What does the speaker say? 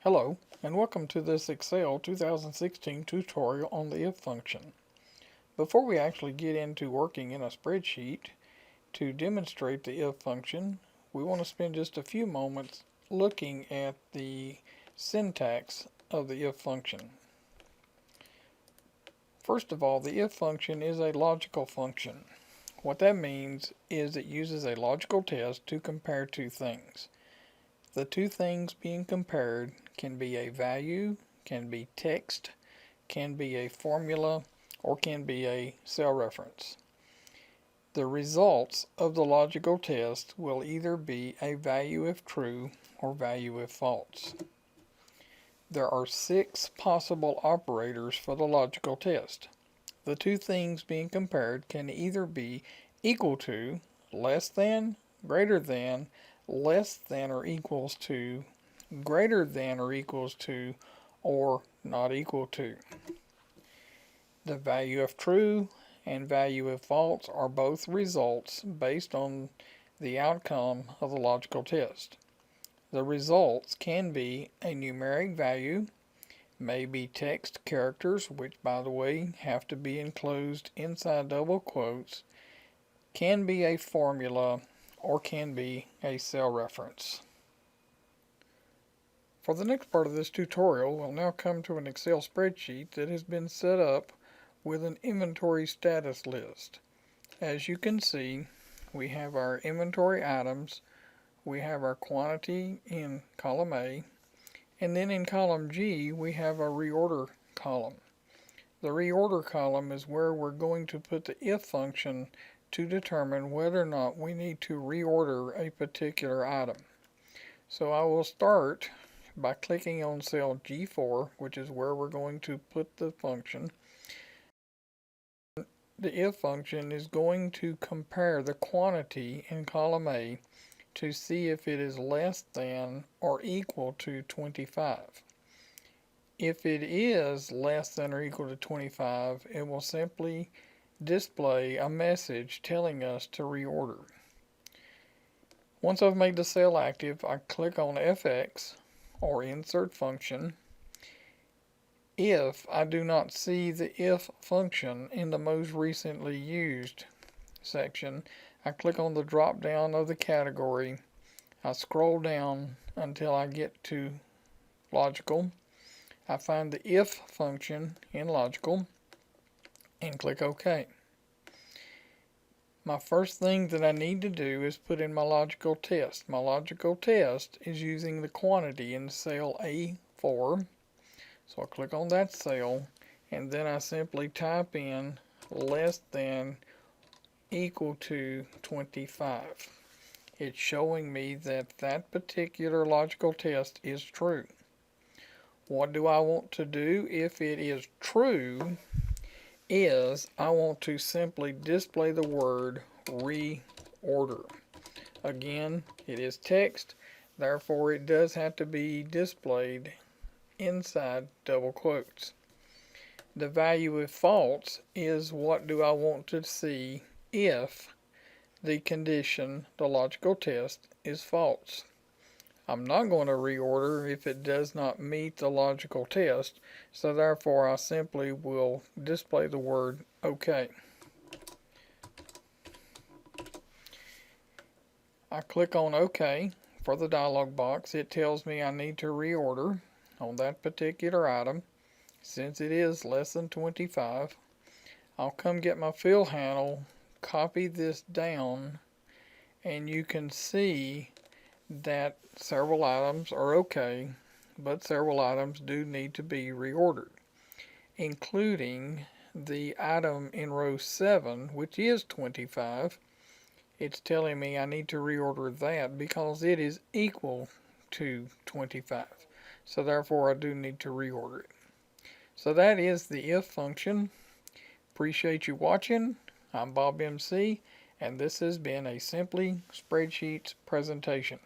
Hello, and welcome to this Excel 2016 tutorial on the if function. Before we actually get into working in a spreadsheet, to demonstrate the if function, we want to spend just a few moments looking at the syntax of the if function. First of all, the if function is a logical function. What that means is it uses a logical test to compare two things. The two things being compared can be a value, can be text, can be a formula, or can be a cell reference. The results of the logical test will either be a value if true or value if false. There are 6 possible operators for the logical test. The two things being compared can either be equal to, less than, greater than, less than or equals to, greater than or equals to, or not equal to. The value if true and value if false are both results based on the outcome of the logical test. The results can be a numeric value, may be text characters, which by the way have to be enclosed inside double quotes, can be a formula, or can be a cell reference. For the next part of this tutorial, we'll now come to an Excel spreadsheet that has been set up with an inventory status list. As you can see, we have our inventory items, we have our quantity in column A, and then in column G we have our reorder column. The reorder column is where we're going to put the if function to determine whether or not we need to reorder a particular item. So I will start by clicking on cell G4, which is where we're going to put the function. The if function is going to compare the quantity in column A to see if it is less than or equal to 25. If it is less than or equal to 25, it will simply display a message telling us to reorder. Once I've made the cell active, I click on FX or insert function. If I do not see the if function in the most recently used section, I click on the drop down of the category. I scroll down until I get to logical. I find the if function in logical and click OK. My first thing that I need to do is put in my logical test. My logical test is using the quantity in cell A4. So I'll click on that cell and then I simply type in less than equal to 25. It's showing me that that particular logical test is true. What do I want to do if it is true is I want to simply display the word reorder. Again, it is text, therefore it does have to be displayed inside double quotes. The value if false is what do I want to see if the condition, the logical test, is false. I'm not going to reorder if it does not meet the logical test, so therefore I simply will display the word OK. I click on OK for the dialog box. It tells me I need to reorder on that particular item. Since it is less than 25, I'll come get my fill handle, copy this down, and you can see that several items are okay, but several items do need to be reordered, including the item in row 7, which is 25. It's telling me I need to reorder that because it is equal to 25. So therefore I do need to reorder it. So that is the if function. Appreciate you watching. I'm Bob MC, and this has been a Simply Spreadsheets presentation.